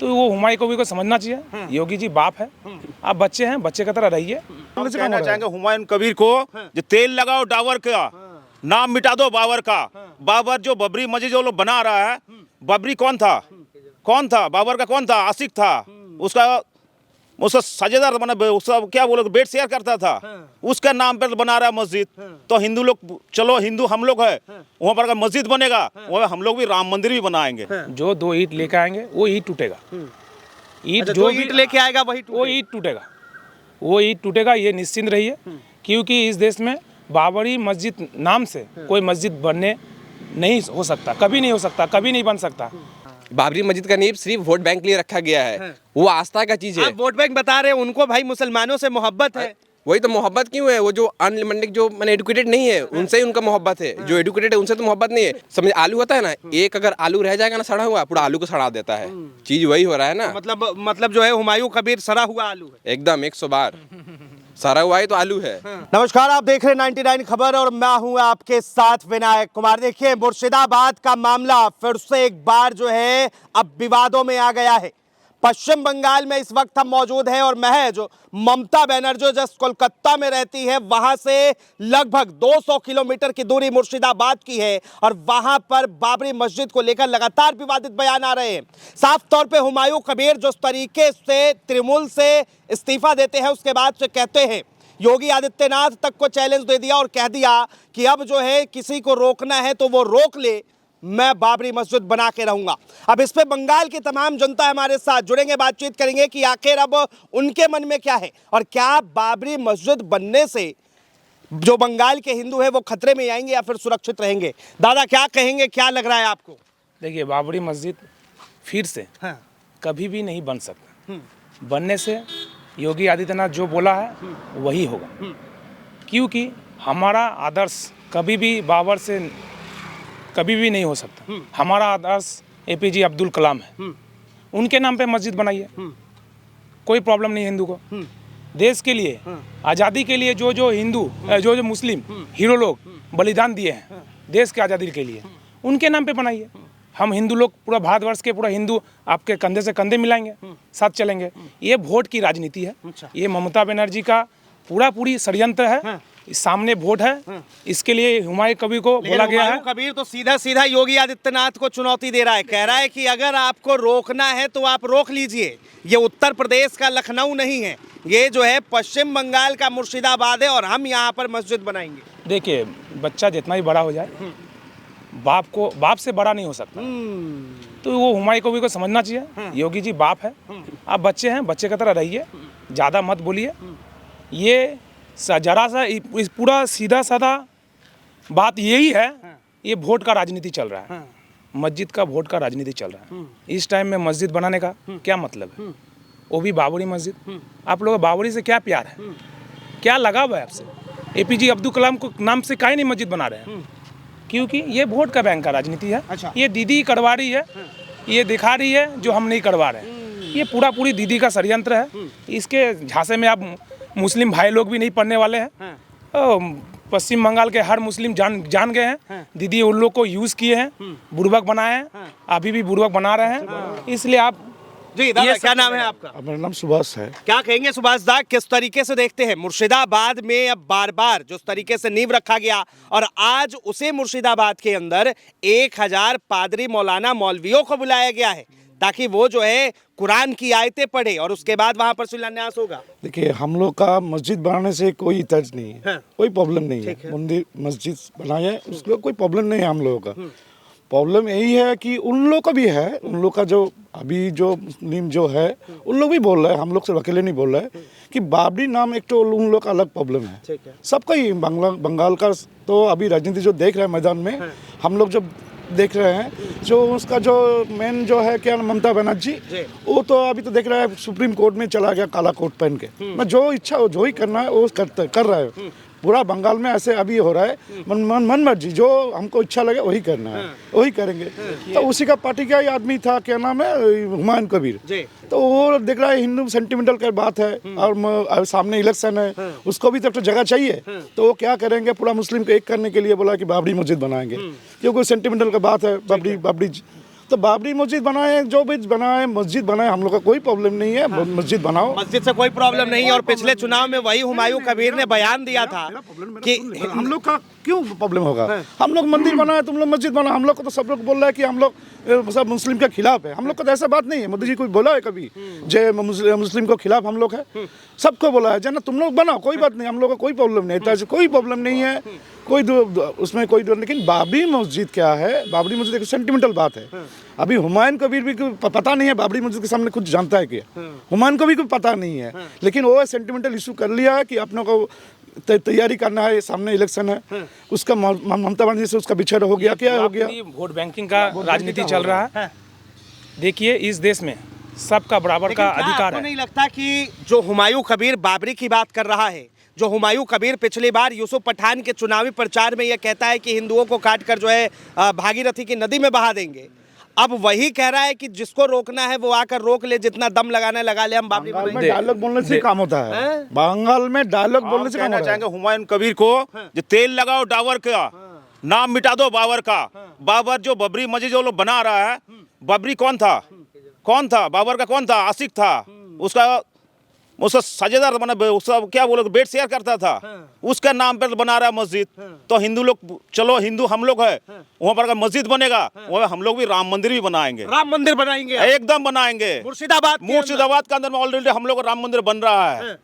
तो वो हुमायूं कबीर को समझना चाहिए। योगी जी बाप है, आप बच्चे हैं, बच्चे की तरह रहिए। हम कहना चाहेंगे हुमायूं कबीर को, जो तेल लगाओ डावर का, नाम मिटा दो बाबर का। बाबर जो बबरी मस्जिद जो लोग बना रहा है, बबरी कौन था? बाबर का कौन था? आशिक था। उसका साझेदार बना, उसका क्या बोलो, बेड शेयर करता था। उसके नाम पर बना रहा है मस्जिद। तो हिंदू लोग, चलो हिंदू हम लोग है, वहाँ पर मस्जिद बनेगा, वहाँ हम लोग भी राम मंदिर भी बनाएंगे। जो 2 ईंट लेकर आएंगे वो ईंट टूटेगा। ईंट जो ईंट लेके आएगा वो ईंट टूटेगा, वो ईंट टूटेगा, ये निश्चिंत रहिए। क्योंकि इस देश में बाबरी मस्जिद नाम से कोई मस्जिद बनने नहीं हो सकता, कभी नहीं हो सकता, कभी नहीं बन सकता। बाबरी मस्जिद का नींव सिर्फ वोट बैंक के लिए रखा गया है। वो आस्था का चीज है। आप वोट बैंक बता रहे हैं, उनको भाई मुसलमानों से मोहब्बत है। वही तो मोहब्बत क्यों है? वो जो अनलिमिटेड, जो मैंने एडुकेटेड नहीं है, उनसे ही उनका मोहब्बत है। जो एडुकेटेड है उनसे तो मोहब्बत नहीं है। समझ, आलू होता है ना, एक अगर आलू रह जाएगा ना सड़ा हुआ, पूरा आलू को सड़ा देता है। चीज वही हो रहा है ना। मतलब जो है हुमायूं कबीर सड़ा हुआ आलू है। एकदम 100 बार सड़ा हुआ है तो आलू है। नमस्कार, आप देख रहे हैं 99 खबर और मैं हूं आपके साथ विनायक कुमार। देखिए, मुर्शिदाबाद का मामला फिर से एक बार जो है अब विवादों में आ गया है। पश्चिम बंगाल में इस वक्त हम मौजूद हैं और मैं जो ममता बनर्जी जो कोलकाता में रहती है, वहां से लगभग 200 किलोमीटर की दूरी मुर्शिदाबाद की है और वहां पर बाबरी मस्जिद को लेकर लगातार विवादित बयान आ रहे हैं। साफ तौर पे हुमायूं कबीर जिस तरीके से तृणमूल से इस्तीफा देते हैं, उसके बाद से कहते हैं, योगी आदित्यनाथ तक को चैलेंज दे दिया और कह दिया कि अब जो है किसी को रोकना है तो वो रोक ले, मैं बाबरी मस्जिद बना के रहूंगा। अब इस पे बंगाल की तमाम जनता हमारे साथ जुड़ेंगे, बातचीत करेंगे कि आखिर अब उनके मन में क्या है और क्या बाबरी मस्जिद बनने से जो बंगाल के हिंदू है वो खतरे में आएंगे या फिर सुरक्षित रहेंगे। दादा क्या कहेंगे, क्या लग रहा है आपको? देखिए, बाबरी मस्जिद फिर से कभी भी नहीं बन सकता। बनने से योगी आदित्यनाथ जो बोला है वही होगा। क्योंकि हमारा आदर्श कभी भी बाबर से कभी भी नहीं हो सकता। हमारा आदर्श APJ अब्दुल कलाम है, उनके नाम पे मस्जिद बनाइए, कोई प्रॉब्लम नहीं है हिंदू को। देश के लिए, आज़ादी के लिए जो हिंदू, जो मुस्लिम हीरो लोग बलिदान दिए हैं देश के आज़ादी के लिए, उनके नाम पे बनाइए। हम हिंदू लोग, पूरा भारतवर्ष के पूरा हिंदू आपके कंधे से कंधे मिलाएंगे, साथ चलेंगे। ये वोट की राजनीति है। ये ममता बनर्जी का पूरी षड्यंत्र है। सामने वोट है, इसके लिए हुमायूं कबीर को बोला गया है। हुमायूं कबीर तो सीधा सीधा योगी आदित्यनाथ को चुनौती दे रहा है, कह रहा है कि अगर आपको रोकना है तो आप रोक लीजिए। ये उत्तर प्रदेश का लखनऊ नहीं है, ये जो है पश्चिम बंगाल का मुर्शिदाबाद है और हम यहाँ पर मस्जिद बनाएंगे। देखिए, बच्चा जितना भी बड़ा हो जाए, बाप से बड़ा नहीं हो सकता। तो वो हुमायूं कबीर को समझना चाहिए। योगी जी बाप है, आप बच्चे हैं, बच्चे की तरह रहिए, ज़्यादा मत बोलिए। ये जरा सा पूरा सीधा साधा बात यही है, ये वोट का राजनीति चल रहा है। मस्जिद का वोट का राजनीति चल रहा है। इस टाइम में मस्जिद बनाने का क्या मतलब है? वो भी बाबरी मस्जिद। आप लोग बाबरी से क्या प्यार है, क्या लगाव है आपसे? APJ अब्दुल कलाम को नाम से काहे नहीं मस्जिद बना रहे हैं? क्योंकि ये वोट का बैंक का राजनीति है। ये दीदी करवा रही है, ये दिखा रही है जो हम नहीं करवा रहे हैं। ये पूरी दीदी का षड्यंत्र है। इसके झांसे में आप मुस्लिम भाई लोग भी नहीं पढ़ने वाले हैं। पश्चिम बंगाल के हर मुस्लिम जान गए हैं। दीदी उन लोग को यूज़ किए हैं, बुड़बक बनाए हैं, अभी भी बुड़बक बना रहे हैं। इसलिए आप जी दादा, क्या नाम है आपका? मेरा नाम सुभाष है। क्या कहेंगे सुभाष दा, किस तरीके से देखते हैं मुर्शिदाबाद में अब बार जिस तरीके से नींव रखा गया और आज उसे मुर्शिदाबाद के अंदर 1000 पादरी मौलाना मौलवियों को बुलाया गया है ताकि वो जो है कुरान की आयतें पढ़े और उसके बाद वहां पर शिलान्यास होगा। देखिए, हम लोग का मस्जिद बनाने से कोई तर्ज नहीं है, कोई प्रॉब्लम नहीं है। मंदिर मस्जिद बनाए, उसको कोई प्रॉब्लम नहीं है। हम लोगों का प्रॉब्लम यही है कि उन लोग का भी है, उन लोग का जो अभी जो मुस्लिम जो है उन लोग भी बोल रहे हैं, हम लोग सिर्फ अकेले नहीं बोल रहे कि बाबरी नाम एक तो उन लोग का अलग प्रॉब्लम है। सबका ही बंगाल का तो अभी राजनीति जो देख रहे हैं मैदान में, हम लोग जब देख रहे हैं जो उसका जो मेन जो है क्या ममता बनर्जी, वो तो अभी तो देख रहा है सुप्रीम कोर्ट में चला गया काला कोट पहन के। मैं जो इच्छा हो जो ही करना है वो कर रहा है। पूरा बंगाल में ऐसे अभी हो रहा है, मन मर्जी जो हमको इच्छा लगे वही करना है, वही करेंगे। तो उसी का पार्टी का ही आदमी था, क्या नाम है, हुमायूं कबीर। तो वो देख रहा है हिंदू सेंटिमेंटल का बात है और सामने इलेक्शन है, उसको भी तो जगह चाहिए। तो वो क्या करेंगे, पूरा मुस्लिम को एक करने के लिए बोला कि बाबरी मस्जिद बनाएंगे, क्योंकि सेंटिमेंटल का बात है। बाबरी तो बाबरी मस्जिद बनाए, जो भी बनाए, मस्जिद बनाए, हम लोग का कोई प्रॉब्लम नहीं है। मस्जिद बनाओ, मस्जिद से कोई प्रॉब्लम नहीं है। और पिछले चुनाव में वही हुमायूं कबीर ने बयान दिया था कि हम लोग का क्यों प्रॉब्लम होगा? हम लोग मंदिर बनाए, तुम लोग मस्जिद बनाओ। हम लोग को तो सब लोग बोल रहा है कि हम लोग सब मुस्लिम के खिलाफ है। हम लोग को तो ऐसा बात नहीं है। मोदी जी कोई बोला है कभी जे मुस्लिम को खिलाफ हम लोग है? सबको बोला है जना तुम लोग बनाओ, कोई बात नहीं, हम लोग का कोई प्रॉब्लम नहीं है, कोई प्रॉब्लम नहीं है, कोई उसमें कोई। लेकिन बाबरी मस्जिद क्या है? बाबरी मस्जिद एक सेंटिमेंटल बात है। अभी हुमायूं कबीर भी पता नहीं है बाबरी मस्जिद के सामने कुछ जानता है क्या? हुमायूं कबीर को पता नहीं है, लेकिन वो सेंटिमेंटल इशू कर लिया है कि अपनों को तैयारी करना है, सामने इलेक्शन है, उसका ममता बनर्जी से उसका बिछड़ हो गया, क्या हो गया? वोट बैंकिंग का राजनीति चल रहा है। देखिए, इस देश में सबका बराबर का अधिकार आपको है। नहीं लगता कि जो हुमायूं कबीर बाबरी की बात कर रहा है, जो हुमायूं कबीर पिछली बार यूसुफ पठान के चुनावी प्रचार में यह कहता है कि हिंदुओं को काट कर जो है भागीरथी की नदी में बहा देंगे, अब वही कह रहा है कि जिसको रोकना है वो आकर रोक ले, जितना दम लगाना है लगा ले, हम बाबरी बंगाल में बनाएंगे। डायलॉग बोलने से काम होता है। बंगाल में डायलॉग बोलने से काम कहना होता है। चाहेंगे हुमायूं कबीर को जो तेल लगाओ डावर का, नाम मिटा दो बाबर का। बाबर जो बबरी मस्जिद जो लोग बना रहा है, बबरी कौन था? कौन था? बाबर का कौन था? आशिक था। उसका साझेदार बना, उसका क्या बोलो, बेड शेयर करता था। उसका नाम पर बना रहा है मस्जिद। तो हिंदू लोग, चलो हिंदू हम लोग है, वहाँ पर अगर मस्जिद बनेगा वहाँ हम लोग भी राम मंदिर भी बनाएंगे। राम मंदिर बनाएंगे, एकदम बनाएंगे। मुर्शिदाबाद के अंदर में ऑलरेडी हम लोग राम मंदिर बन रहा है,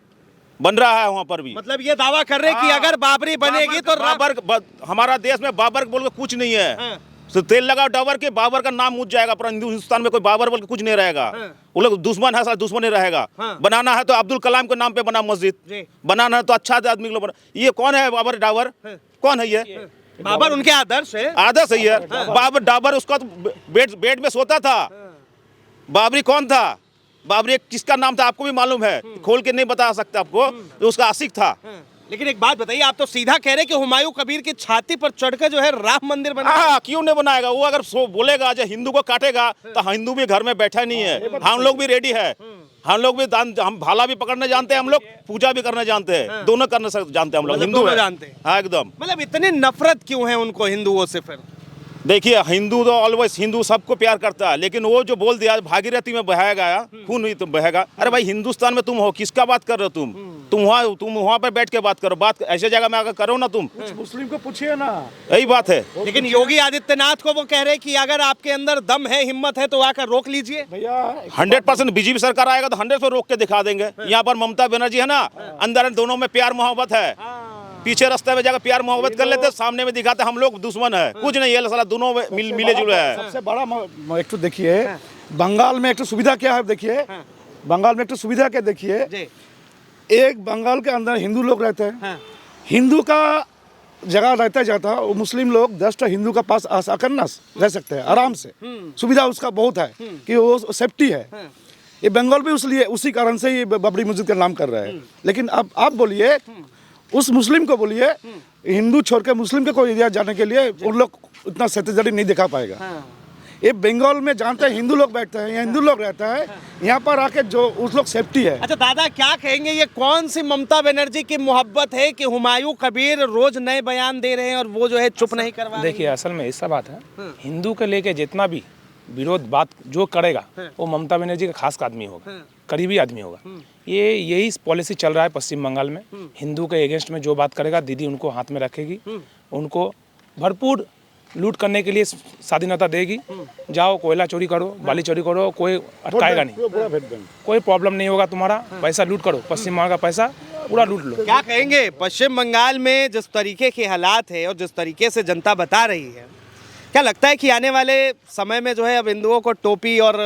बन रहा है वहाँ पर भी। मतलब ये दावा कर रहे हैं कि अगर बाबरी बनेगी तो हमारा देश में बाबर बोल के कुछ नहीं है। तो तेल लगाओ डाबर के, बाबर का नाम मुझ जाएगा, पर हिंदुस्तान में कोई बाबर बोल के कुछ नहीं रहेगा। वो लोग दुश्मन है, सारा दुश्मन ही रहेगा। बनाना है तो अब्दुल कलाम के नाम पे बना मस्जिद, बनाना है तो अच्छा आदमी लोग बना। ये कौन है बाबर डाबर? कौन है ये? बाबर उनके आदर्श है। आदर्श है यार। बाबर डाबर उसका तो बेड में सोता था। बाबरी कौन था? बाबरी किसका नाम था आपको भी मालूम है, खोल के नहीं बता सकते आपको। तो उसका आशिक था। लेकिन एक बात बताइए, आप तो सीधा कह रहे कि हुमायूं कबीर की छाती पर चढ़कर जो है राम मंदिर बना। हाँ, क्यों नहीं बनाएगा वो? अगर बोलेगा जो हिंदू को काटेगा तो हिंदू भी घर में बैठा नहीं है। हम लोग भी रेडी है, हम लोग भी हम भाला भी पकड़ने जानते हैं, हम लोग पूजा भी करने जानते हैं, दोनों करने जानते हैं हम लोग। हिंदू जानते हैं। हाँ एकदम। मतलब इतनी नफरत क्यों है उनको हिंदुओं से? फिर देखिए, हिंदू तो ऑलवेज हिंदू सबको प्यार करता है, लेकिन वो जो बोल दिया भागीरथी में बहाया गया खून ही तो बहेगा। अरे भाई, हिंदुस्तान में तुम हो, किसका बात कर रहे हो तुम वहाँ पे बैठ के बात करो। बात ऐसे जगह में आकर करो ना तुम। मुस्लिम को पूछिए ना, यही बात है। लेकिन योगी आदित्यनाथ को वो कह रहे कि अगर आपके अंदर दम है, हिम्मत है तो आकर रोक लीजिए। भैया 100% बीजेपी सरकार आएगा तो 100% रोक के दिखा देंगे। यहाँ पर ममता बनर्जी है ना, अंदर दोनों में प्यार मोहब्बत है। पीछे रास्ते में जाकर प्यार मोहब्बत कर लेते, सामने में दिखाते हम लोग दुश्मन है। कुछ नहीं है, साला दोनों मिले जुले है। सबसे बड़ा एक तो देखिए, बंगाल में एक तो सुविधा क्या है, देखिए बंगाल में एक तो सुविधा क्या देखिए, एक बंगाल के अंदर हिंदू लोग रहते हैं, हिंदू का जगह रहता जाता है, वो मुस्लिम लोग 10 हिंदू का पास आकर ना रह सकते हैं आराम से। सुविधा उसका बहुत है कि वो सेफ्टी है। ये बंगाल भी उसलिए उसी कारण से ये बाबरी मस्जिद का नाम कर रहा है। लेकिन अब आप बोलिए, उस मुस्लिम को बोलिए, हिंदू छोड़ के मुस्लिम के कोई एरिया जाने के लिए उन लोग इतना सत्याचारी नहीं दिखा पाएगा। ये बंगाल में जानते हैं हिंदू लोग बैठते हैं, यहाँ हिंदू लोग रहता है, यहाँ पर आके जो उस लोग सेफ्टी है। अच्छा दादा, क्या कहेंगे, ये कौन सी ममता बनर्जी की मोहब्बत है कि हुमायूं कबीर रोज नए बयान दे रहे हैं और वो जो है चुप नहीं करवा रहे? देखिए, असल में ऐसा बात है, हिंदू के लेके जितना भी विरोध बात जो करेगा वो ममता बनर्जी का खास आदमी होगा, करीबी आदमी होगा। यही पॉलिसी चल रहा है पश्चिम बंगाल में। हिंदू के अगेंस्ट में जो बात करेगा, दीदी उनको हाथ में रखेगी, उनको भरपूर लूट करने के लिए स्वाधीनता देगी। जाओ कोयला चोरी करो, बाली चोरी करो, कोई अटकाएगा नहीं, कोई प्रॉब्लम नहीं होगा तुम्हारा। पैसा लूट करो, पश्चिम बंगाल का पैसा पूरा लूट लो। क्या कहेंगे, पश्चिम बंगाल में जिस तरीके के हालात है और जिस तरीके से जनता बता रही है, क्या लगता है कि आने वाले समय में जो है अब हिंदुओं को टोपी और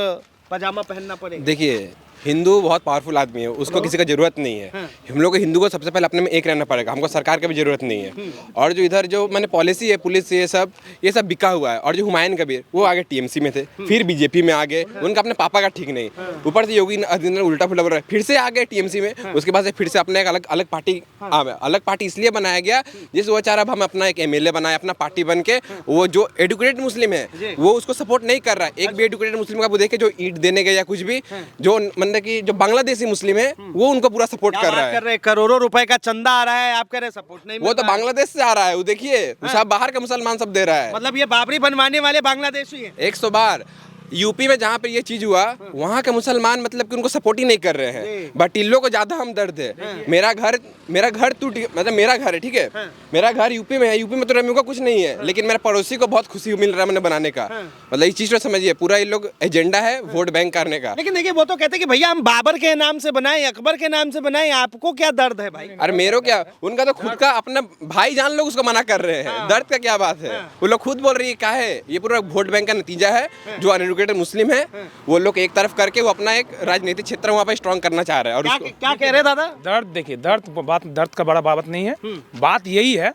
पजामा पहनना पड़ेगा? देखिए, हिंदू बहुत पावरफुल आदमी है, उसको किसी का जरूरत नहीं है। हम लोग को हिंदू को सबसे पहले अपने में एक रहना पड़ेगा, हमको सरकार की भी जरूरत नहीं है। और जो इधर जो मैंने पॉलिसी है, पुलिस ये सब बिका हुआ है। और जो हुमायूं कबीर, वो आगे टीएमसी में थे, फिर बीजेपी में आ गए, उनका अपने पापा का ठीक नहीं, ऊपर से योगी आदित्यनाथ उल्टा फुल्टा बोल रहा है, फिर से आ गए टीएमसी में। उसके बाद से फिर से अपना एक अलग पार्टी अलग पार्टी इसलिए बनाया गया जिस वो चाह रहा हम अपना एक एमएलए बनाए, अपना पार्टी बन के। वो जो एडुकेटेड मुस्लिम है वो उसको सपोर्ट नहीं कर रहा है। एक भी एडुकेटेड मुस्लिम का वो देखे जो ईंट देने गए या कुछ भी, जो अंदर की जो बांग्लादेशी मुस्लिम है वो उनको पूरा सपोर्ट कर रहा है। कर रहे हैं, करोड़ों रुपए का चंदा आ रहा है, आप कह रहे सपोर्ट नहीं वो तो बांग्लादेश से आ रहा है, वो देखिए सब बाहर के मुसलमान सब दे रहा है। मतलब ये बाबरी बनवाने वाले बांग्लादेशी हैं। 100 बार यूपी में जहाँ पे ये चीज हुआ वहाँ के मुसलमान मतलब कि उनको सपोर्ट ही नहीं कर रहे हैं, बट इन लोगों को ज्यादा हमदर्द है। मेरा घर टूट मतलब मेरा घर है, ठीक है, मेरा घर यूपी में है, यूपी में तो रेमू का कुछ नहीं है, लेकिन मेरे पड़ोसी को बहुत खुशी मिल रहा है मैंने बनाने का। मतलब इस चीज को समझिए, पूरा ये लोग एजेंडा है वोट बैंक करने का। लेकिन देखिए वो तो कहते हैं कि भैया हम बाबर के नाम से बनाए, अकबर के नाम से बनाए, आपको क्या दर्द है भाई? अरे मेरो क्या, उनका तो खुद का अपना भाई जान लोग उसको मना कर रहे हैं, दर्द का क्या बात है? वो लोग खुद बोल रही है क्या है, ये पूरा वोट बैंक का नतीजा है। जो अनएजुकेटेड मुस्लिम है वो लोग एक तरफ करके वो अपना एक राजनीतिक क्षेत्र वहाँ पे स्ट्रॉन्ग करना चाह रहे हैं। और उसको क्या कह रहे हैं दादा? दर्द देखिए, दर्द का बड़ा बात नहीं है। बात यही है,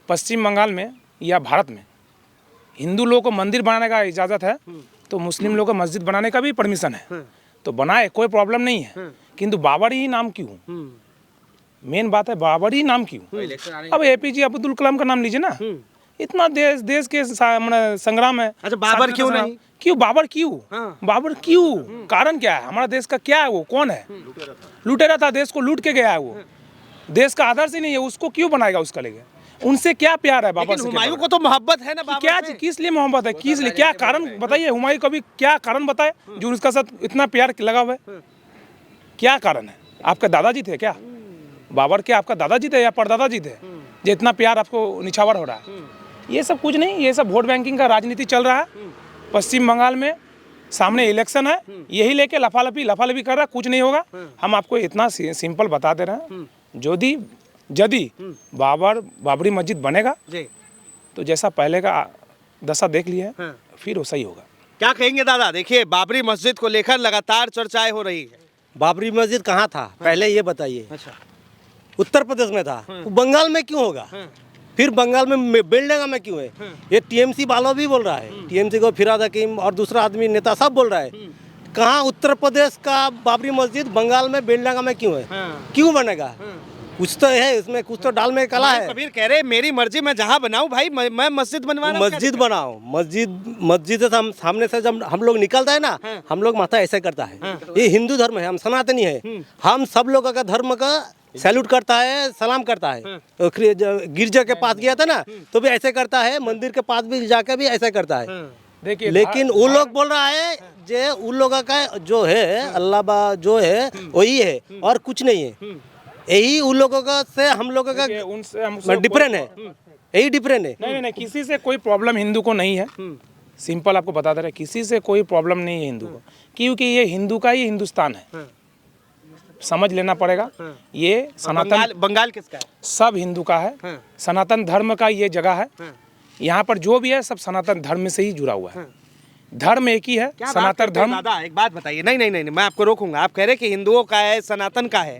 पश्चिम बंगाल में या भारत में हिंदू लोगों को मंदिर बनाने का इजाज़त है, तो मुस्लिम लोगों को मस्जिद बनाने का भी परमिशन है, तो बनाए, कोई प्रॉब्लम नहीं है। किंतु बाबर ही नाम क्यों? मेन बात है बाबर ही नाम क्यों? अब APJ अब्दुल कलाम का नाम लीजिए ना, इतना देश के संग्राम है। अच्छा, बाबर क्यों नहीं? क्यों बाबर क्यों? बाबर क्यों? कारण क्या है? हमारा देश का क्या है? वो कौन है? लुटेरा था, देश को लूट के गया है, वो देश का आदर्श ही नहीं है, उसको क्यों बनाएगा? उसका लेके उनसे क्या प्यार है बाबर से? हुमायूं को तो मोहब्बत है ना बाबर क्या से? किस लिए मोहब्बत है? किस लिए? क्या कारण बताइए? हुमायूं कभी क्या कारण बताए जो उसका साथ इतना प्यार लगा हुआ है? क्या कारण है? आपके दादाजी थे क्या बाबर के? आपका दादाजी थे या परदादाजी थे जो इतना प्यार आपको निछावर हो रहा है? ये सब कुछ नहीं, ये सब वोट बैंकिंग का राजनीति चल रहा है। पश्चिम बंगाल में सामने इलेक्शन है, यही लेके लफालफी कर रहा है, कुछ नहीं होगा। हम आपको इतना सिंपल बता दे रहे हैं, यदि बाबरी मस्जिद बनेगा तो जैसा पहले का दशा देख लिया है, फिर वैसा ही होगा। क्या कहेंगे दादा? देखिए बाबरी मस्जिद को लेकर लगातार चर्चाएं हो रही है। बाबरी मस्जिद कहाँ था पहले ये बताइए? अच्छा, उत्तर प्रदेश में था, तो बंगाल में क्यों होगा? फिर बंगाल में बेलडंगा में क्यों है? ये TMC वालों भी बोल रहा है, TMC को फिराद हकीम और दूसरा आदमी नेता सब बोल रहा है। कहाँ उत्तर प्रदेश का बाबरी मस्जिद बंगाल में बेलडंगा में क्यों है? क्यों बनेगा? कुछ तो है इसमें, कुछ तो डाल में कला है। कबीर कह रहे मेरी मर्जी, मैं जहाँ बनाऊं भाई, मैं मस्जिद बनवाना। मस्जिद बनाओ, मस्जिद से हम सामने से जब हम लोग निकलता है ना, हम लोग माथा ऐसे करता है। ये हिंदू धर्म है, हम सनातनी है, हम सब लोगों का धर्म का सैल्यूट करता है, सलाम करता है। तो गिरजा के पास गया था ना तो भी ऐसे करता है, मंदिर के पास भी जाके भी ऐसे करता है। देखिए, लेकिन वो लोग बोल रहा है जो उन लोगों का जो है अल्लाह जो है वही है और कुछ नहीं है। यही उन लोगों का से हम लोगों का उनसे डिफरेंट है, यही डिफरेंट है। नहीं, किसी से कोई प्रॉब्लम हिंदू को नहीं है। सिंपल आपको बता दे रहे, किसी से कोई प्रॉब्लम नहीं है हिंदू को, क्योंकि ये हिंदू का ही हिंदुस्तान है। समझ लेना पड़ेगा, ये सनातन बंगाल किसका है? सब हिंदू का है, सनातन धर्म का ये जगह है। यहाँ पर जो भी है सब सनातन धर्म से ही जुड़ा हुआ है। धर्म एक ही है, सनातन धर्म। दादा एक बात बताइए। नहीं, मैं आपको रोकूंगा। आप कह रहे कि हिंदुओं का है, सनातन का है।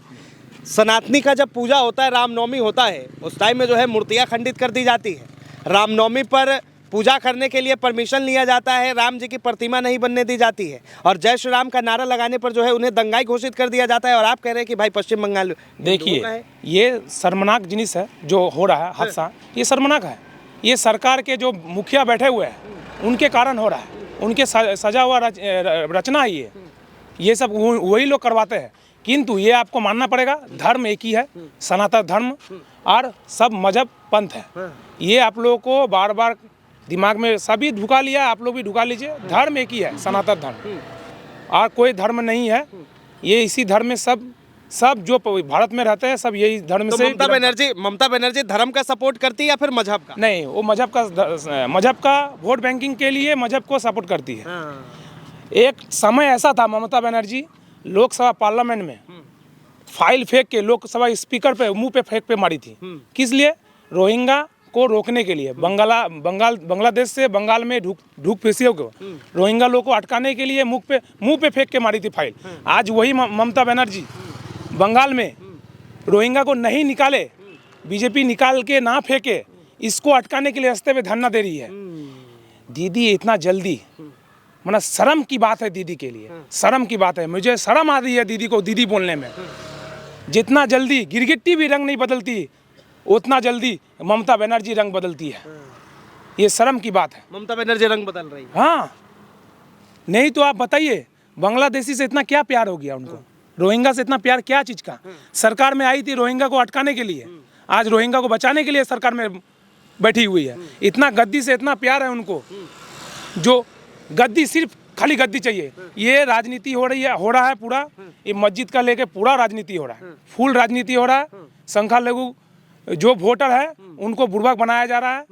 सनातनी का जब पूजा होता है, रामनवमी होता है, उस टाइम में जो है मूर्तियाँ खंडित कर दी जाती है। रामनवमी पर पूजा करने के लिए परमिशन लिया जाता है, राम जी की प्रतिमा नहीं बनने दी जाती है, और जय श्री राम का नारा लगाने पर जो है उन्हें दंगाई घोषित कर दिया जाता है। और आप कह रहे हैं कि भाई पश्चिम बंगाल देखिए, ये शर्मनाक जिनिस है जो हो रहा है हादसा, ये शर्मनाक है। ये सरकार के जो मुखिया बैठे हुए हैं उनके कारण हो रहा है, उनके सजा हुआ रचना है ये सब वही लोग करवाते हैं। किंतु ये आपको मानना पड़ेगा, धर्म एक ही है, सनातन धर्म, और सब मजहब पंथ है। ये आप लोगों को बार बार दिमाग में सभी ढुका लिया, आप लोग भी ढुका लीजिए। धर्म एक ही है, सनातन धर्म, और कोई धर्म नहीं है। ये इसी धर्म में सब जो भारत में रहते हैं सब यही धर्म तो से। ममता बनर्जी धर्म का सपोर्ट करती है या फिर मजहब का? नहीं, वो मजहब का वोट बैंकिंग के लिए मजहब को सपोर्ट करती है। एक समय ऐसा था, ममता बनर्जी लोकसभा पार्लियामेंट में फाइल फेंक के लोकसभा स्पीकर पे मुंह पे फेंक पे मारी थी। किस लिए? रोहिंग्या को रोकने के लिए। बांग्लादेश से बंगाल में ढूक फैसियों को, रोहिंग्या लोगों को अटकाने के लिए मुंह पे फेंक के मारी थी फाइल। आज वही ममता बनर्जी बंगाल में रोहिंग्या को नहीं निकाले, बीजेपी निकाल के ना फेंके, इसको अटकाने के लिए रास्ते पे धरना दे रही है। दीदी इतना जल्दी, मतलब शर्म की बात है दीदी के लिए, शर्म की बात है। मुझे शर्म आ रही है दीदी को दीदी बोलने में। जितना जल्दी गिरगिट्टी भी रंग नहीं बदलती, उतना जल्दी ममता बनर्जी रंग बदलती है। ये शर्म की बात है। ममता बनर्जी रंग बदल रही है। हाँ, नहीं तो आप बताइए, बांग्लादेशी से इतना क्या प्यार हो गया उनको, रोहिंग्या से इतना प्यार क्या चीज़ का। सरकार में आई थी रोहिंग्या को अटकाने के लिए, आज रोहिंग्या को बचाने के लिए सरकार में बैठी हुई है। इतना गद्दी से इतना प्यार है उनको, जो गद्दी सिर्फ खाली गद्दी चाहिए। ये राजनीति हो रहा है पूरा, ये मस्जिद का लेके पूरा राजनीति हो रहा है, फुल राजनीति हो रहा है। संख्यालघु जो वोटर है उनको बुर्बक बनाया जा रहा है।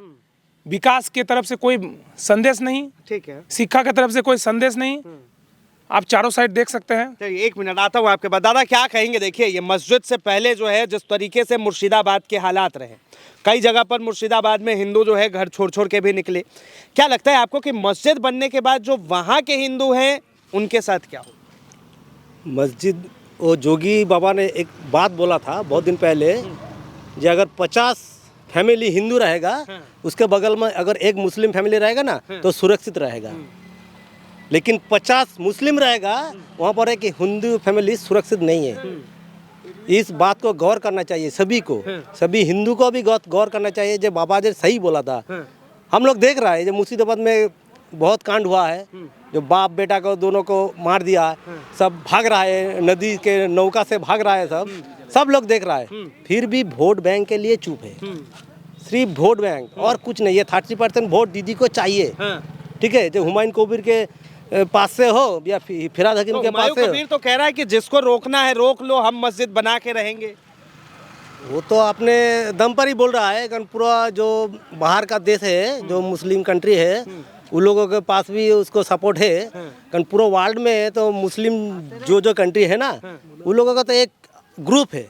विकास के तरफ से कोई संदेश नहीं, ठीक है, शिक्षा के तरफ से कोई संदेश नहीं। आप चारों साइड देख सकते हैं। चलिए 1 मिनट आता हूँ आपके बाद। दादा क्या कहेंगे, देखिए ये मस्जिद से पहले जो है जिस तरीके से मुर्शिदाबाद के हालात रहे, कई जगह पर मुर्शिदाबाद में हिंदू जो है घर छोड़ छोड़ के भी निकले, क्या लगता है आपको कि मस्जिद बनने के बाद जो वहाँ के हिंदू हैं उनके साथ क्या हो? मस्जिद, वो जोगी बाबा ने एक बात बोला था बहुत दिन पहले, जो अगर 50 फैमिली हिंदू रहेगा, उसके बगल में अगर एक मुस्लिम फैमिली रहेगा ना तो सुरक्षित रहेगा। लेकिन 50 मुस्लिम रहेगा, वहाँ पर है कि हिंदू फैमिली सुरक्षित नहीं है। इस बात को गौर करना चाहिए सभी को, सभी हिंदू को भी गौर करना चाहिए। जो बाबा जी सही बोला था, हम लोग देख रहा है जो मुर्शिदाबाद में बहुत कांड हुआ है, जो बाप बेटा को दोनों को मार दिया, सब भाग रहा है, नदी के नौका से भाग रहा है, सब लोग देख रहा है। फिर भी वोट बैंक के लिए चुप है, सिर्फ वोट बैंक और कुछ नहीं है। 30% वोट दीदी को चाहिए, ठीक है। जो हुमायूं कबीर के पास से हो या फिराद हकीम के पास से कबीर तो कह रहा है कि जिसको रोकना है रोक लो, हम मस्जिद बना के रहेंगे। वो तो अपने दम पर ही बोल रहा है। कारण पूरा जो बाहर का देश है, जो मुस्लिम कंट्री है, उन लोगों के पास भी उसको सपोर्ट है। कारण पूरा वर्ल्ड में तो मुस्लिम जो कंट्री है ना, उन लोगों का तो एक ग्रुप है।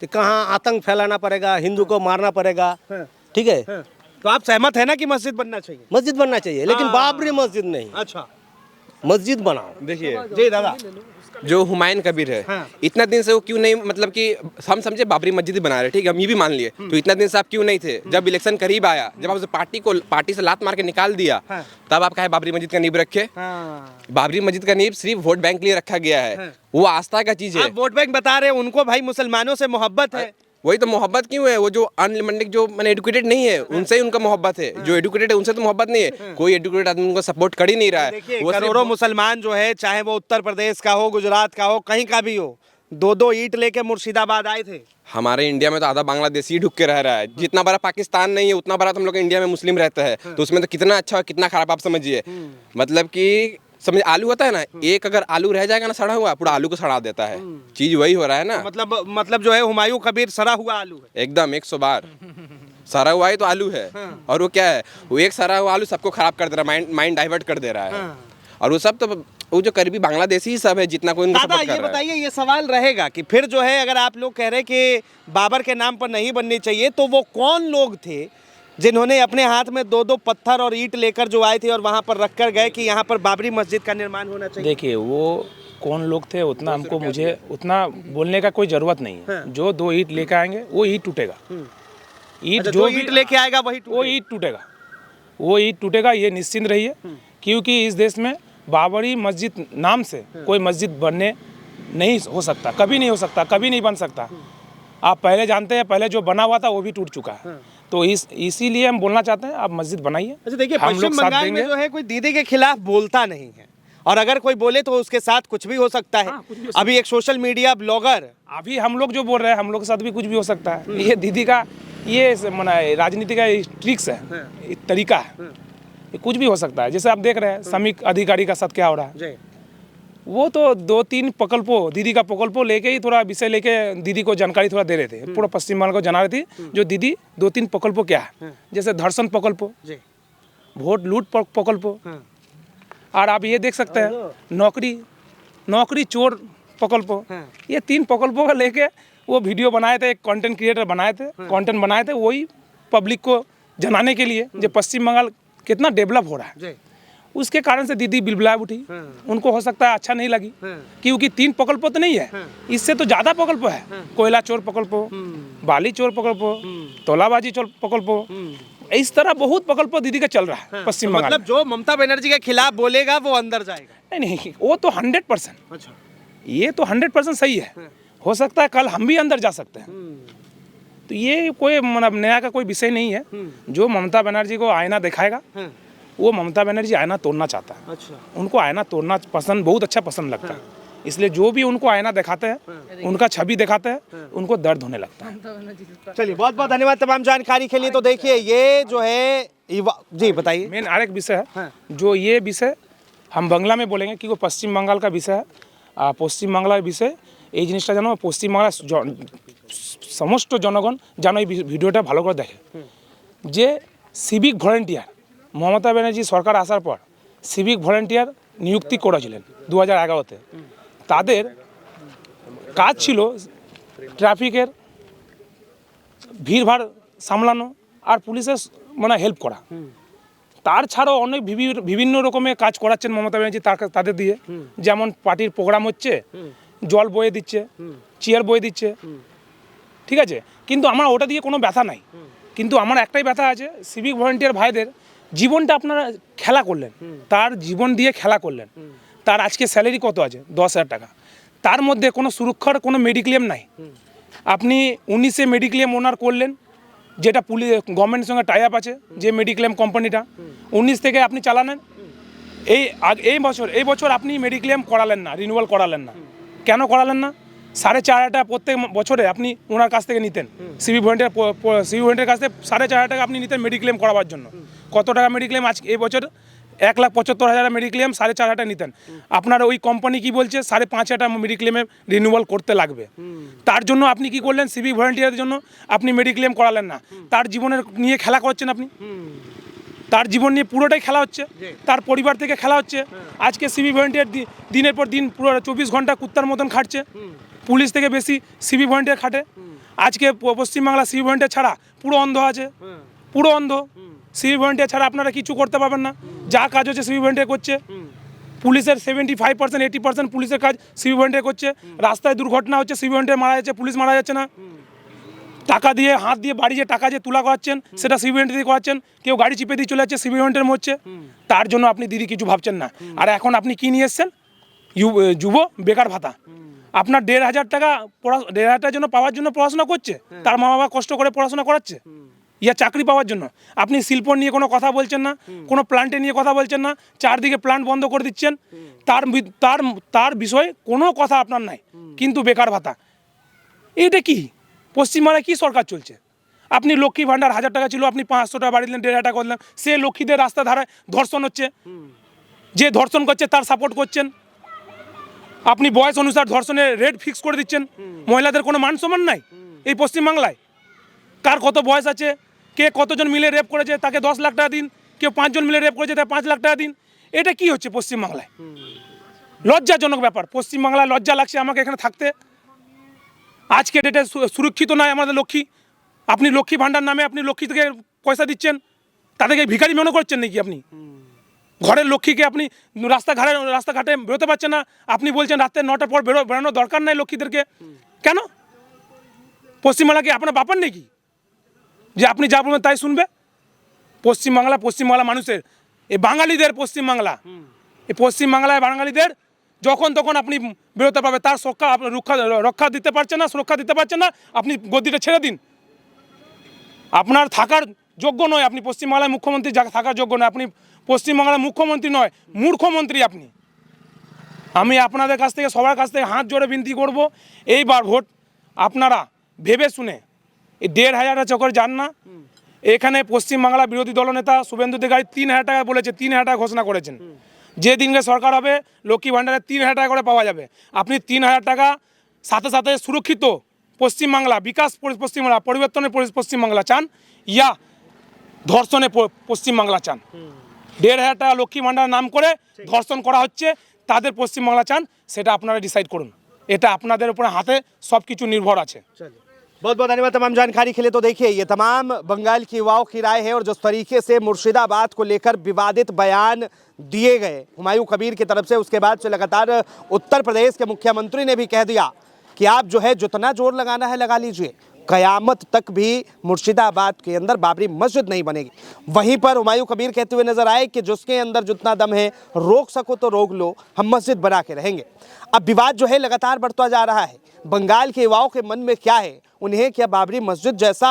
तो कहाँ आतंक फैलाना पड़ेगा, हिंदू को मारना पड़ेगा, ठीक है। तो आप सहमत है ना कि मस्जिद बनना चाहिए? मस्जिद बनना चाहिए, लेकिन बाबरी मस्जिद नहीं। अच्छा, मस्जिद बनाओ। देखिए जी दादा, जो हुमायूं कबीर है, इतना दिन से वो क्यों नहीं, मतलब कि हम समझे बाबरी मस्जिद ही बना रहे, ठीक है, हम ये भी मान लिए। तो इतना दिन से आप क्यों नहीं थे? जब इलेक्शन करीब आया, जब आप पार्टी से लात मार के निकाल दिया, तब आप कहे बाबरी मस्जिद का नींव रखे। बाबरी मस्जिद का नींव सिर्फ वोट बैंक के लिए रखा गया है, वो आस्था का चीज है। आप वोट बैंक बता रहे हैं, उनको भाई मुसलमानों से मोहब्बत है। वही तो मोहब्बत क्यों है? वो जो अनलिमिटेड, जो मैंने एडुकेटेड नहीं है, उनसे ही उनका मोहब्बत है। जो एडुकेटेड है उनसे तो मोहब्बत नहीं है। कोई एडुकेटेड आदमी उनको सपोर्ट कर ही नहीं रहा है। देखिए करोड़ों मुसलमान जो है, चाहे वो उत्तर प्रदेश का हो, गुजरात का हो, कहीं का भी हो, 2-2 ईंट लेके मुर्शिदाबाद आए थे। हमारे इंडिया में तो आधा बांग्लादेशी ढुक के रह रहा है। जितना बड़ा पाकिस्तान नहीं है, उतना बड़ा तो हम लोग इंडिया में मुस्लिम रहता है। तो उसमें तो कितना अच्छा और कितना खराब आप समझिए। मतलब कि समझ, आलू होता है ना, एक अगर आलू रह जाएगा ना सड़ा हुआ, पूरा आलू को सड़ा देता है। चीज वही हो रहा है ना। मतलब जो है हुमायूं कबीर सड़ा हुआ आलू है, एकदम 100 बार सड़ा हुआ ही तो आलू है। और वो क्या है, वो एक सड़ा हुआ आलू सबको खराब कर दे रहा है, माइंड डाइवर्ट कर दे रहा है। और वो सब तो वो जो करीबी बांग्लादेशी ही सब है, जितना कोई उनको सपोर्ट कर रहा है। बताइए, ये सवाल रहेगा कि फिर जो है, अगर आप लोग कह रहे कि बाबर के नाम पर नहीं बननी चाहिए, तो वो कौन लोग थे जिन्होंने अपने हाथ में 2-2 पत्थर और ईंट लेकर जो आए थे और वहां पर रख कर गए कि यहाँ पर बाबरी मस्जिद का निर्माण होना चाहिए? देखिए वो कौन लोग थे उतना हमको, मुझे उतना बोलने का कोई जरूरत नहीं है। जो 2 ईंट लेकर आएंगे वो ईंट टूटेगा। ईंट जो ईंट लेके आएगा वो ईंट टूटेगा, वो ईंट टूटेगा, ये निश्चिंत रहिए। क्योंकि इस देश में बाबरी मस्जिद नाम से कोई मस्जिद बनने नहीं हो सकता, कभी नहीं हो सकता, कभी नहीं बन सकता। आप पहले जानते हैं, पहले जो बना हुआ था वो भी टूट चुका है। तो इसीलिए हम बोलना चाहते हैं, आप मस्जिद बनाइए। अच्छा देखिए, पश्चिम बंगाल में जो है कोई दीदी के खिलाफ बोलता नहीं है, और अगर कोई बोले तो उसके साथ कुछ भी हो सकता है। अभी एक सोशल मीडिया ब्लॉगर, अभी हम लोग जो बोल रहे हैं, हम लोग के साथ भी कुछ भी हो सकता है। ये दीदी का ये राजनीति का ट्रिक्स है, तरीका है, ये कुछ भी हो सकता है। जैसे आप देख रहे हैं श्रमिक अधिकारी का साथ क्या हो रहा है। वो तो 2-3 प्रकल्पों, दीदी का प्रकल्पों लेके ही थोड़ा विषय लेके दीदी को जानकारी थोड़ा दे रहे थे, पूरा पश्चिम बंगाल को जना रही थी। जो दीदी 2-3 प्रकल्पों क्या है, जैसे धर्षण प्रकल्पों, वोट लूट प्रकल्पों, और आप ये देख सकते हैं नौकरी चोर प्रकल्पों, ये 3 प्रकल्पों का लेके वो वीडियो बनाए थे। एक कंटेंट क्रिएटर बनाए थे, कंटेंट बनाए थे, वही पब्लिक को जनाने के लिए जो पश्चिम बंगाल कितना डेवलप हो रहा है। उसके कारण से दीदी बिलबिला उठी। उनको हो सकता है अच्छा नहीं लगी, क्योंकि 3 प्रकल्प तो नहीं है, इससे तो ज्यादा प्रकल्प है। कोयला चोर प्रकल्प, बाली चोर प्रकल्प, तोलाबाजी चोर प्रकल्प, इस तरह बहुत प्रकल्प दीदी का चल रहा है पश्चिम बंगाल। मतलब जो ममता बनर्जी के खिलाफ बोलेगा वो अंदर जाएगा? नहीं, वो तो 100%, अच्छा, ये तो 100% सही है। हो सकता है कल हम भी अंदर जा सकते हैं। तो ये कोई मतलब नया का कोई विषय नहीं है। जो ममता बनर्जी को आईना दिखाएगा वो ममता बनर्जी आईना तोड़ना चाहता है। अच्छा, उनको आईना तोड़ना पसंद, बहुत अच्छा पसंद लगता है। इसलिए जो भी उनको आईना दिखाते हैं, उनका छवि दिखाते हैं, उनको दर्द होने लगता है। चलिए बहुत बहुत धन्यवाद तमाम जानकारी के लिए। तो देखिए ये जो है जी बताइए। मेन आरेक विषय है जो ये विषय हम बांग्ला में बोलेंगे कि वो पश्चिम बंगाल का विषय है। पश्चिम बांगलार विषय এই জিনিসটা যেন পশ্চিমবাংলার সমস্ত জনগণ যেন এই ভিডিওটা ভালো করে দেখে যে সিভিক ভলেন্টিয়ার মমতা ব্যানার্জি সরকার আসার পর সিভিক ভলেন্টিয়ার নিযুক্তি করেছিলেন 2011-তে। তাদের কাজ ছিল ট্রাফিকের ভিড়ভাড় সামলানো আর পুলিশের মানে হেল্প করা। তার ছাড়াও অনেক বিভিন্ন রকমের কাজ করাচ্ছেন মমতা ব্যানার্জি তাদের দিয়ে। যেমন পার্টির প্রোগ্রাম হচ্ছে, জল বয়ে দিচ্ছে, চেয়ার বয়ে দিচ্ছে, ঠিক আছে। কিন্তু আমার ওটা দিয়ে কোনো ব্যথা নাই, কিন্তু আমার একটাই ব্যথা আছে, সিভিক ভলেন্টিয়ার ভাইদের জীবনটা আপনারা খেলা করলেন, তার জীবন দিয়ে খেলা করলেন। তার আজকে স্যালারি কত আছে? 10,000 টাকা। তার মধ্যে কোনো সুরক্ষার কোনো মেডিক্লেম নাই। আপনি 19-এ মেডিক্লেম ওনার করলেন, যেটা পুলিশ গভর্নমেন্টের সঙ্গে টাই আপ আছে, যে মেডিক্লেম কোম্পানিটা 19 থেকে আপনি চালানেন। এই বছর আপনি মেডিক্লেম করালেন না, রিনিউয়াল করালেন না। কেন করালেন না? 4,500 টাকা প্রত্যেক বছরে আপনি ওনার কাছ থেকে নিতেন। সিভিক ভলেন্টিয়ার কাছ থেকে 4,500 টাকা আপনি নিতেন মেডিক্লেম করাবার জন্য। কত টাকা মেডিক্লেম আজকে এই বছর? 1,75,000 মেডিক্লেম 4,500 টাকা নিতেন। আপনার ওই কোম্পানি কি বলছে 5,500 টাকা মেডিক্লেমে রিনিউয়াল করতে লাগবে। তার জন্য আপনি কি করলেন? সিভিক ভলেন্টিয়ারের জন্য আপনি মেডিক্লেম করালেন না। তার জীবনের নিয়ে খেলা করছেন আপনি। তার জীবন নিয়ে পুরোটাই খেলা হচ্ছে, তার পরিবার থেকে খেলা হচ্ছে। আজকে সিভিক ভলেন্টিয়ার দিনের পর দিন পুরো 24 ঘন্টা কুত্তার মতন খাটছে। পুলিশ থেকে বেশি সিভিক ভলেন্টিয়ার খাটে। আজকে পশ্চিমবাংলা সিভিক ভলেন্টিয়ার ছাড়া পুরো অন্ধ আছে, পুরো অন্ধ। সিভিক ভলেন্টিয়ার ছাড়া আপনারা কিছু করতে পারবেন না। যা কাজ হচ্ছে সিভিক ভলেন্টিয়ার করছে। পুলিশের 75% 80% পুলিশের কাজ সিভিক ভলেন্টিয়ার করছে। রাস্তায় দুর্ঘটনা হচ্ছে, সিভিক ভলেন্টিয়ার মারা যাচ্ছে, পুলিশ মারা যাচ্ছে না। টাকা দিয়ে হাত দিয়ে বাড়ি যে টাকা যে তুলা করাচ্ছেন সেটা সিভিক ভলেন্টিয়ার দিয়ে করাচ্ছেন। কেউ গাড়ি চিপে দিয়ে চলে যাচ্ছে, সিভিক ভলেন্টিয়ার মরছে। তার জন্য আপনি দিদি কিছু ভাবছেন না। আর এখন আপনি কি নিয়ে এসছেন? যুব বেকার ভাতা। আপনার 1,500 টাকা 1,500 টাকার জন্য পাওয়ার জন্য পড়াশোনা করছে, তার মা বাবা কষ্ট করে পড়াশোনা করাচ্ছে, ইয়া চাকরি পাওয়ার জন্য। আপনি শিল্প নিয়ে কোনো কথা বলছেন না, কোনো প্ল্যান্টে নিয়ে কথা বলছেন না। চারদিকে প্ল্যান্ট বন্ধ করে দিচ্ছেন, তার বিষয়ে কোনো কথা আপনার নাই। কিন্তু বেকার ভাতা এটা কি? পশ্চিমবাংলায় কি সরকার চলছে? আপনি লক্ষ্মী ভাণ্ডার 1,000 টাকা ছিল, আপনি 500 টাকা বাড়ি দিলেন, 1,500 টাকা করলেন। সে লক্ষ্মীদের রাস্তা ধারায় ধর্ষণ হচ্ছে, যে ধর্ষণ করছে তার সাপোর্ট করছেন। আপনি বয়স অনুসার ধর্ষণের রেট ফিক্স করে দিচ্ছেন। মহিলাদের কোনো মান সম্মান নাই এই পশ্চিমবাংলায়। কার কত বয়স আছে, কে কতজন মিলে রেপ করেছে তাকে 10 লাখ টাকা দিন, কেউ 5 জন মিলে রেপ করেছে তাকে 5 লাখ টাকা দিন। এটা কি হচ্ছে পশ্চিমবাংলায়? লজ্জাজনক ব্যাপার। পশ্চিমবাংলায় লজ্জা লাগছে আমাকে এখানে থাকতে। আজকে ডেটে সুরক্ষিত নয় আমাদের লক্ষ্মী। আপনি লক্ষ্মী ভাণ্ডার নামে আপনি লক্ষ্মী থেকে পয়সা দিচ্ছেন, তাদেরকে ভিখারি মনে করছেন নাকি? আপনি ঘরের লক্ষ্মীকে আপনি রাস্তাঘাটে বেরোতে পারছেন না। আপনি বলছেন রাত্রে 9টার পর বেরোনোর দরকার নাই লক্ষ্মীদেরকে। কেন? পশ্চিমবাংলা কি আপনার বাপার নাকি যে আপনি যা বলবেন তাই শুনবে? পশ্চিমবাংলা মানুষের, এই বাঙালিদের পশ্চিমবাংলা, এই পশ্চিমবাংলায় বাঙালিদের যখন তখন আপনি বেরোতে পারবে, তার রক্ষা দিতে পারছেন না, সুরক্ষা দিতে পারছেন না। আপনি গদিটা ছেড়ে দিন। আপনার থাকার যোগ্য নয়, আপনি পশ্চিমবাংলায় মুখ্যমন্ত্রী থাকার যোগ্য নয়। আপনি পশ্চিমবাংলার মুখ্যমন্ত্রী নয়, মূর্খমন্ত্রী আপনি। আমি আপনাদের কাছ থেকে, সবার কাছ থেকে হাত জোড়ে বিনতি করব, এইবার ভোট আপনারা ভেবে শুনে এই 1,500 চক্কর যান না। এখানে পশ্চিমবাংলা বিরোধী দলনেতা শুভেন্দু অধিকারী 3,000 টাকা বলেছে, 3,000 টাকা ঘোষণা করেছেন। যে দিনকে সরকার হবে লক্ষ্মী ভাণ্ডারে 3,000 টাকা করে পাওয়া যাবে। আপনি 3,000 টাকা সাথে সাথে সুরক্ষিত পশ্চিমবাংলা, বিকাশ পশ্চিমবাংলা, পরিবর্তনের পশ্চিমবাংলা চান, ইয়া ধর্ষণে পশ্চিমবাংলা চান? 1,500 টাকা লক্ষ্মী ভাণ্ডার নাম করে ধর্ষণ করা হচ্ছে, তাদের পশ্চিমবাংলা চান, সেটা আপনারা ডিসাইড করুন। এটা আপনাদের উপরে হাতে सब কিছু নির্ভর আছে। बहुत बहुत धन्यवाद तमाम जानकारी के लिए। तो देखिए ये तमाम बंगाल की युवाओं की राय है और जिस तरीके से मुर्शिदाबाद को लेकर विवादित बयान दिए गए हुमायूं कबीर की तरफ से, उसके बाद से लगातार उत्तर प्रदेश के मुख्यमंत्री ने भी कह दिया कि आप जो है जितना जोर लगाना है लगा लीजिए, कयामत तक भी मुर्शिदाबाद के अंदर बाबरी मस्जिद नहीं बनेगी। वहीं पर हुमायूं कबीर कहते हुए नजर आए कि जिसके अंदर जितना दम है रोक सको तो रोक लो, हम मस्जिद बना के रहेंगे। अब विवाद जो है लगातार बढ़ता जा रहा है। बंगाल के युवाओं के मन में क्या है? उन्हें क्या बाबरी मस्जिद जैसा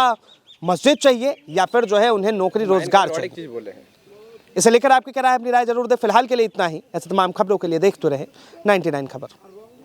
मस्जिद चाहिए या फिर जो है उन्हें नौकरी रोजगार चाहिए? इसे लेकर आपकी क्या राय है, अपनी राय जरूर दें। फिलहाल के लिए इतना ही। ऐसे तमाम खबरों के लिए देखते रहे 99 खबर।